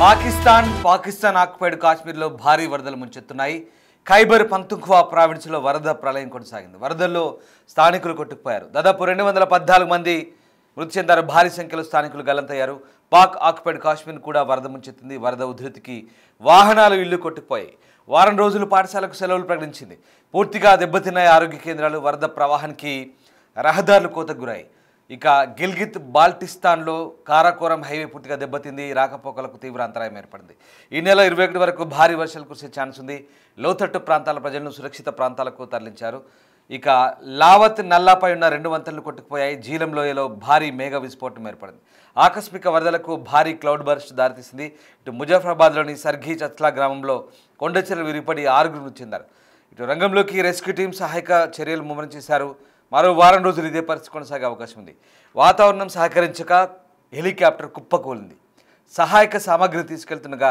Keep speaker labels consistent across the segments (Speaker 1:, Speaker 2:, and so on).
Speaker 1: Pakistan occupied కాశ్మీర్లో భారీ వరదలు ముంచెత్తున్నాయి. ఖైబర్ పంతుంఖ్వా ప్రావిన్స్లో వరద ప్రళయం కొనసాగింది. వరదల్లో స్థానికులు కొట్టుకుపోయారు. దాదాపు 214 మంది మృతి చెందారు. భారీ సంఖ్యలో స్థానికులు గల్లంతయ్యారు. పాక్ ఆక్యుపైడ్ కాశ్మీర్ కూడా వరద ముంచెత్తింది. వరద ఉధృతికి వాహనాలు ఇళ్లు కొట్టుకుపోయాయి. వారం రోజులు పాఠశాలకు సెలవులు ప్రకటించింది. పూర్తిగా దెబ్బతిన్నాయి ఆరోగ్య కేంద్రాలు. వరద ప్రవాహానికి రహదారులు కోతకు గురాయి. ఇక గిల్గిత్ బాల్టిస్తాన్లో కారాకోరం హైవే పూర్తిగా దెబ్బతింది. రాకపోకలకు తీవ్ర అంతరాయం ఏర్పడింది. ఈ నెల 21 వరకు భారీ వర్షాలు కురిసే ఛాన్స్ ఉంది. లోతట్టు ప్రాంతాల ప్రజలను సురక్షిత ప్రాంతాలకు తరలించారు. ఇక లావత్ నల్లాపై ఉన్న 2 వంతెనలు కొట్టుకుపోయాయి. జీలం లోయలో భారీ మేఘ విస్ఫోటనం ఏర్పడింది. ఆకస్మిక వరదలకు భారీ క్లౌడ్ బర్స్ట్ దారితీసింది. ఇటు ముజఫరాబాద్లోని సర్ఘీ చత్లా గ్రామంలో కొండచెరలు విరిపడి 6 మృతి చెందారు. ఇటు రంగంలోకి రెస్క్యూ టీం సహాయక చర్యలు ముమ్మరం చేశారు. మరో వారం రోజులు ఇదే పరిస్థితి కొనసాగే అవకాశం ఉంది. వాతావరణం సహకరించక హెలికాప్టర్ కుప్పకూలింది. సహాయక సామాగ్రిని తీసుకెళ్తుండగా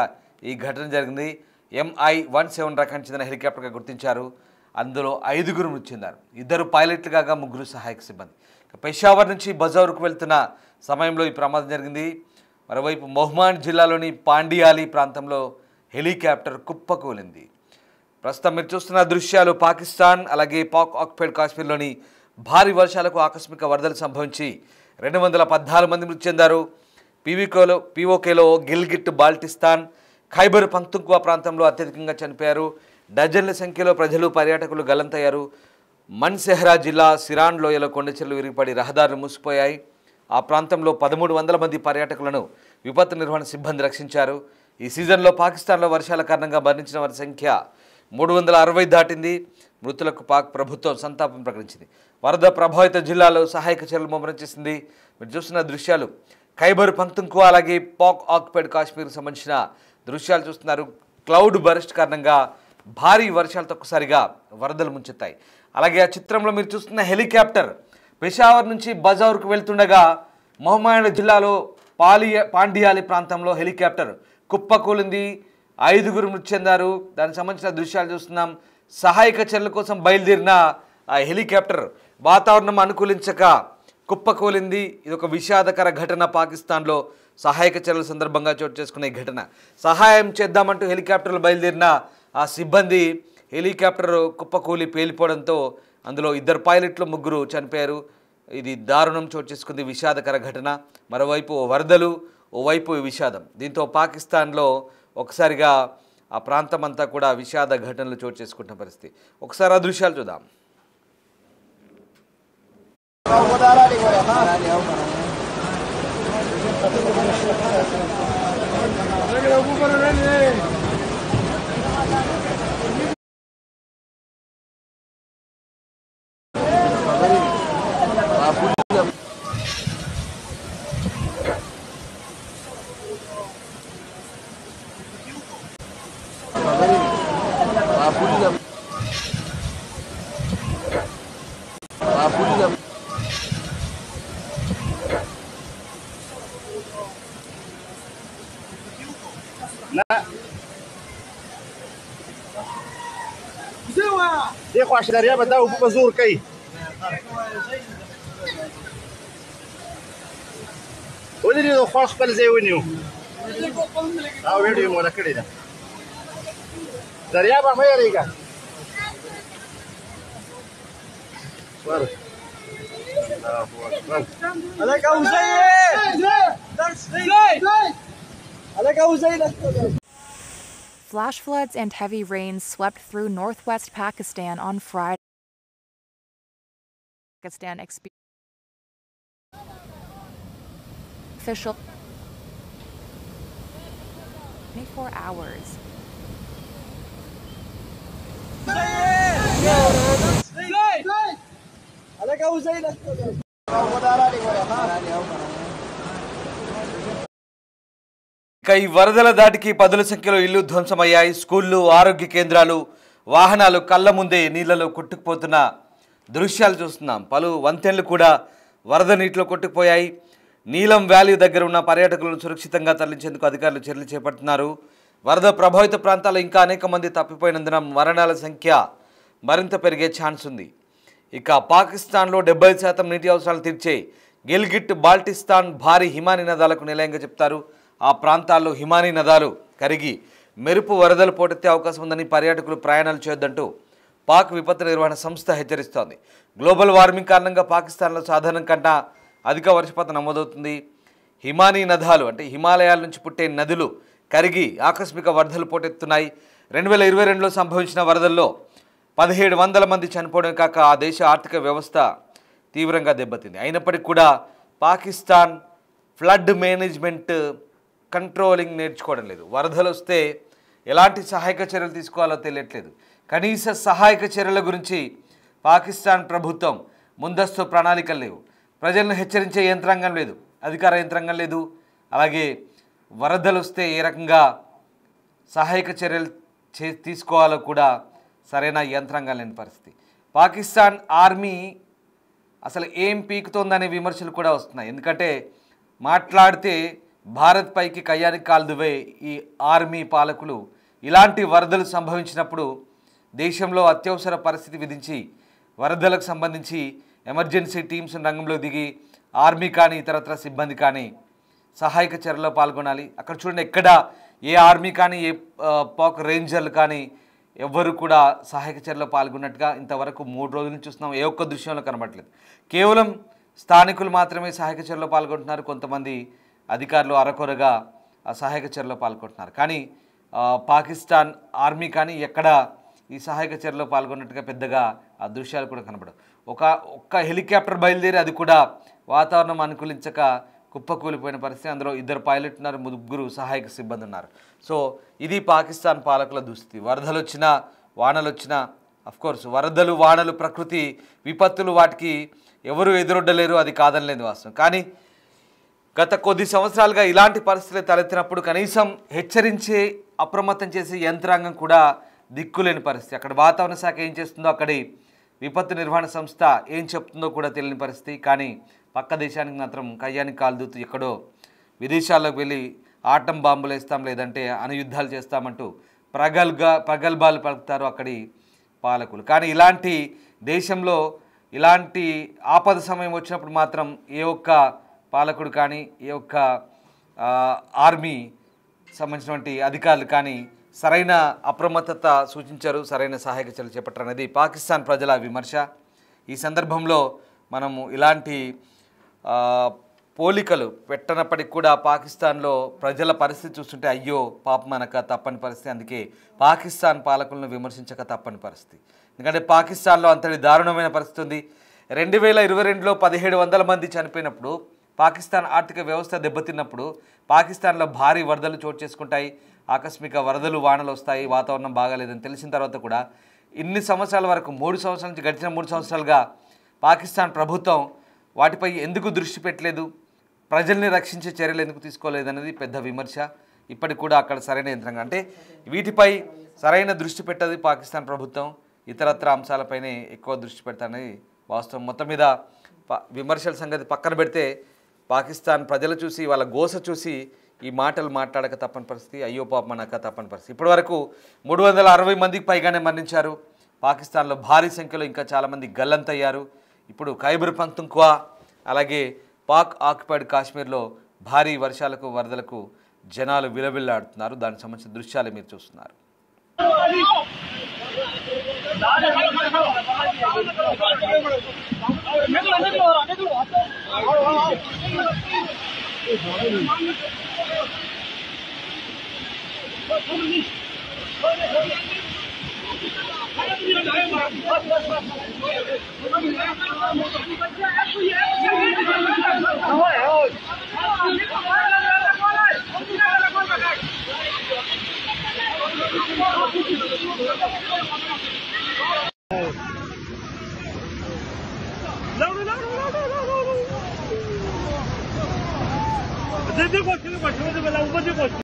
Speaker 1: ఈ ఘటన జరిగింది. MI-17 రకానికి చెందిన హెలికాప్టర్గా గుర్తించారు. అందులో 5 మృతి చెందారు. 2 పైలట్లు కాగా 3 సహాయక సిబ్బంది. పెషావర్ నుంచి బజౌర్కు వెళ్తున్న సమయంలో ఈ ప్రమాదం జరిగింది. మరోవైపు మొహ్మాన్ జిల్లాలోని పాండియాలి ప్రాంతంలో హెలికాప్టర్ కుప్పకూలింది. ప్రస్తుతం మీరు చూస్తున్న దృశ్యాలు పాకిస్తాన్ అలాగే పాక్ ఆక్యుపైడ్ కాశ్మీర్లోని భారీ వర్షాలకు ఆకస్మిక వరదలు సంభవించి 214 మంది మృతి చెందారు. పీఓకేలో గిల్గిట్ బాల్టిస్తాన్ ఖైబర్ పంతుంఖ్వా ప్రాంతంలో అత్యధికంగా చనిపోయారు. డజన్ల సంఖ్యలో ప్రజలు పర్యాటకులు గల్లంతయ్యారు. మన్సెహ్రా జిల్లా సిరాన్ లోయలో కొండచెరలు విరిగిపడి రహదారులు మూసిపోయాయి. ఆ ప్రాంతంలో 1300 మంది పర్యాటకులను విపత్తు నిర్వహణ సిబ్బంది రక్షించారు. ఈ సీజన్లో పాకిస్తాన్లో వర్షాల కారణంగా మరణించిన వారి సంఖ్య 360 దాటింది. మృతులకు పాక్ ప్రభుత్వం సంతాపం ప్రకటించింది. వరద ప్రభావిత జిల్లాలో సహాయక చర్యలు ముమ్మరం చేసింది. మీరు చూస్తున్న దృశ్యాలు ఖైబర్ పంతుంఖ్వా అలాగే పాక్ ఆక్యుపైడ్ కాశ్మీర్కి సంబంధించిన దృశ్యాలు చూస్తున్నారు. క్లౌడ్ బర్స్ట్ కారణంగా భారీ వర్షాలతో ఒక్కసారిగా వరదలు ముంచెత్తాయి. అలాగే ఆ చిత్రంలో మీరు చూస్తున్న హెలికాప్టర్ పెషావర్ నుంచి బజౌర్కు వెళ్తుండగా మొహమ్మద్ జిల్లాలో పాండియాలి ప్రాంతంలో హెలికాప్టర్ కుప్పకూలింది. 5 మృతి చెందారు. దానికి సంబంధించిన దృశ్యాలు చూస్తున్నాం. సహాయక చర్యల కోసం బయలుదేరిన ఆ హెలికాప్టర్ వాతావరణం అనుకూలించక కుప్పకూలింది. ఇది ఒక విషాదకర ఘటన. పాకిస్తాన్లో సహాయక చర్యల సందర్భంగా చోటు చేసుకునే ఘటన. సహాయం చేద్దామంటూ హెలికాప్టర్లు బయలుదేరిన ఆ సిబ్బంది హెలికాప్టర్ కుప్పకూలి పేలిపోవడంతో అందులో 2 పైలట్లు 3 చనిపోయారు. ఇది దారుణం చోటు చేసుకుంది. విషాదకర ఘటన. మరోవైపు వరదలు, ఓవైపు విషాదం. దీంతో పాకిస్తాన్లో ఒకసారిగా ఆ ప్రాంతం అంతా కూడా విషాద ఘటనలు చోటు చేసుకుంటున్న పరిస్థితి. ఒకసారి ఆ దృశ్యాలు చూద్దాం.
Speaker 2: देखो अशरिया बताओ ऊपर जोर कई ولې نو خو خپل ځای ونیو او ویډیو مو راکړی دا دریا به مې ریګا ور عليك ابو زيد عليك ابو زيد.
Speaker 3: Flash floods and heavy rains swept through northwest Pakistan on Friday. Pakistan official 24 hours.
Speaker 2: عليك ابو زيد.
Speaker 1: ఇక ఈ వరదల దాటికి 10ల సంఖ్యలో ఇల్లు ధ్వంసమయ్యాయి. స్కూళ్ళు, ఆరోగ్య కేంద్రాలు, వాహనాలు కళ్ళ ముందే నీళ్లలో కొట్టుకుపోతున్న దృశ్యాలు చూస్తున్నాం. పలు వంతెనలు కూడా వరద నీటిలో కొట్టుకుపోయాయి. నీలం వ్యాలీ దగ్గర ఉన్న పర్యాటకులను సురక్షితంగా తరలించేందుకు అధికారులు చర్యలు చేపడుతున్నారు. వరద ప్రభావిత ప్రాంతాల్లో ఇంకా అనేక మంది తప్పిపోయినందున మరణాల సంఖ్య మరింత పెరిగే ఛాన్స్ ఉంది. ఇక పాకిస్తాన్లో 70% నీటి అవసరాలు తీర్చే గిల్గిట్ బాల్టిస్తాన్ భారీ హిమానీ నదాలకు నిలయంగా చెప్తారు. ఆ ప్రాంతాల్లో హిమానీ నదాలు కరిగి మెరుపు వరదలు పోటెత్తే అవకాశం ఉందని పర్యాటకులు ప్రయాణాలు చేయొద్దంటూ పాక్ విపత్తు నిర్వహణ సంస్థ హెచ్చరిస్తోంది. గ్లోబల్ వార్మింగ్ కారణంగా పాకిస్తాన్లో సాధారణం కన్నా అధిక వర్షపాతం నమోదవుతుంది. హిమానీ నదాలు అంటే హిమాలయాల నుంచి పుట్టే నదులు కరిగి ఆకస్మిక వరదలు పోటెత్తున్నాయి. 2022లో సంభవించిన వరదల్లో 1700 మంది చనిపోవడం కాక ఆ దేశ ఆర్థిక వ్యవస్థ తీవ్రంగా దెబ్బతింది. అయినప్పటికీ కూడా పాకిస్తాన్ ఫ్లడ్ మేనేజ్మెంట్ కంట్రోలింగ్ నేర్చుకోవడం లేదు. వరదలు వస్తే ఎలాంటి సహాయక చర్యలు తీసుకోవాలో తెలియట్లేదు. కనీస సహాయక చర్యల గురించి పాకిస్తాన్ ప్రభుత్వం ముందస్తు ప్రణాళికలు లేవు. ప్రజలను హెచ్చరించే యంత్రాంగం లేదు, అధికార యంత్రాంగం లేదు. అలాగే వరదలు వస్తే ఏ రకంగా సహాయక చర్యలు తీసుకోవాలో కూడా సరైన యంత్రాంగం లేని పరిస్థితి. పాకిస్తాన్ ఆర్మీ అసలు ఏం పీకుతోందనే విమర్శలు కూడా వస్తున్నాయి. ఎందుకంటే మాట్లాడితే భారత్ పైకి కయ్యానికి కాల్దువే ఈ ఆర్మీ పాలకులు. ఇలాంటి వరదలు సంభవించినప్పుడు దేశంలో అత్యవసర పరిస్థితి విధించి వరదలకు సంబంధించి ఎమర్జెన్సీ టీమ్స్ రంగంలో దిగి ఆర్మీ కానీ ఇతరత్ర సిబ్బంది కానీ సహాయక చర్యలో పాల్గొనాలి. అక్కడ చూడండి, ఎక్కడ ఏ ఆర్మీ కానీ ఏ పాక్ రేంజర్లు కానీ ఎవ్వరు కూడా సహాయక చర్యలో పాల్గొన్నట్టుగా ఇంతవరకు 3 రోజుల నుంచి చూస్తున్నాం. ఏ ఒక్క దృశ్యంలో కనబడలేదు. కేవలం స్థానికులు మాత్రమే సహాయక చర్యలో పాల్గొంటున్నారు. కొంతమంది అధికారులు అరకొరగా ఆ సహాయక చర్యలో పాల్గొంటున్నారు. కానీ పాకిస్తాన్ ఆర్మీ కానీ ఎక్కడ ఈ సహాయక చర్యలో పాల్గొన్నట్టుగా పెద్దగా ఆ దృశ్యాలు కూడా కనబడవు. ఒక్క హెలికాప్టర్ బయలుదేరి అది కూడా వాతావరణం అనుకూలించక కుప్పకూలిపోయిన పరిస్థితి. అందులో 2 పైలట్ ఉన్నారు, 3 సహాయక సిబ్బంది ఉన్నారు. సో ఇది పాకిస్తాన్ పాలకుల దుస్థితి. వరదలు వచ్చినా వానలు వచ్చినా, అఫ్కోర్స్ వరదలు వానలు ప్రకృతి విపత్తులు, వాటికి ఎవరు ఎదురొడ్డలేరు, అది కాదనలేదు వాస్తవం. కానీ గత కొద్ది సంవత్సరాలుగా ఇలాంటి పరిస్థితులు తలెత్తినప్పుడు కనీసం హెచ్చరించే అప్రమత్తం చేసే యంత్రాంగం కూడా దిక్కులేని పరిస్థితి. అక్కడ వాతావరణ శాఖ ఏం చేస్తుందో, అక్కడి విపత్తు నిర్వహణ సంస్థ ఏం చెప్తుందో కూడా తెలియని పరిస్థితి. కానీ పక్క దేశానికి మాత్రం కయ్యానికి కాలుదూతూ ఎక్కడో విదేశాల్లోకి వెళ్ళి ఆటం బాంబులు వేస్తాం, లేదంటే అణుయుద్ధాలు చేస్తామంటూ ప్రగల్భాలు పలుకుతారు అక్కడి పాలకులు. కానీ ఇలాంటి దేశంలో ఇలాంటి ఆపద సమయం వచ్చినప్పుడు మాత్రం ఏ ఒక్క పాలకుడు కానీ ఏ ఒక్క ఆర్మీ సంబంధించినటువంటి అధికారులు కానీ సరైన అప్రమత్తత సూచించారు, సరైన సహాయక చర్యలు చేపట్టారు అనేది పాకిస్తాన్ ప్రజల విమర్శ. ఈ సందర్భంలో మనము ఇలాంటి పోలికలు పెట్టనప్పటికీ కూడా పాకిస్తాన్లో ప్రజల పరిస్థితి చూస్తుంటే అయ్యో పాపం అనక తప్పని పరిస్థితి. అందుకే పాకిస్తాన్ పాలకులను విమర్శించక తప్పని పరిస్థితి. ఎందుకంటే పాకిస్తాన్లో అంతటి దారుణమైన పరిస్థితి ఉంది. 2022లో 1700 మంది చనిపోయినప్పుడు, పాకిస్తాన్ ఆర్థిక వ్యవస్థ దెబ్బతిన్నప్పుడు, పాకిస్తాన్లో భారీ వరదలు చోటు చేసుకుంటాయి, ఆకస్మిక వరదలు వానలు వస్తాయి, వాతావరణం బాగాలేదని తెలిసిన తర్వాత కూడా ఇన్ని సంవత్సరాల వరకు 3 సంవత్సరాల నుంచి గడిచిన 3 సంవత్సరాలుగా పాకిస్తాన్ ప్రభుత్వం వాటిపై ఎందుకు దృష్టి పెట్టలేదు, ప్రజల్ని రక్షించే చర్యలు ఎందుకు తీసుకోలేదనేది పెద్ద విమర్శ. ఇప్పటికి కూడా అక్కడ సరైన యంత్రాంగం అంటే వీటిపై సరైన దృష్టి పెట్టదు పాకిస్తాన్ ప్రభుత్వం, ఇతరత్ర అంశాలపైనే ఎక్కువ దృష్టి పెడతానని వాస్తవం. మొత్తం మీద విమర్శల సంగతి పక్కన పెడితే పాకిస్తాన్ ప్రజలు చూసి వాళ్ళ గోస చూసి ఈ మాటలు మాట్లాడక తప్పని పరిస్థితి, అయ్యో పాపం అనక తప్పని పరిస్థితి. ఇప్పటివరకు 360 మందికి పైగానే మరణించారు. పాకిస్తాన్లో భారీ సంఖ్యలో ఇంకా చాలామంది గల్లంతయ్యారు. ఇప్పుడు ఖైబర్ పఖ్తూన్ఖ్వా అలాగే పాక్ ఆక్యుపైడ్ కాశ్మీర్లో భారీ వర్షాలకు వరదలకు జనాలు విలవిల్లాడుతున్నారు. దానికి సంబంధించిన దృశ్యాలు మీరు చూస్తున్నారు.
Speaker 4: देखो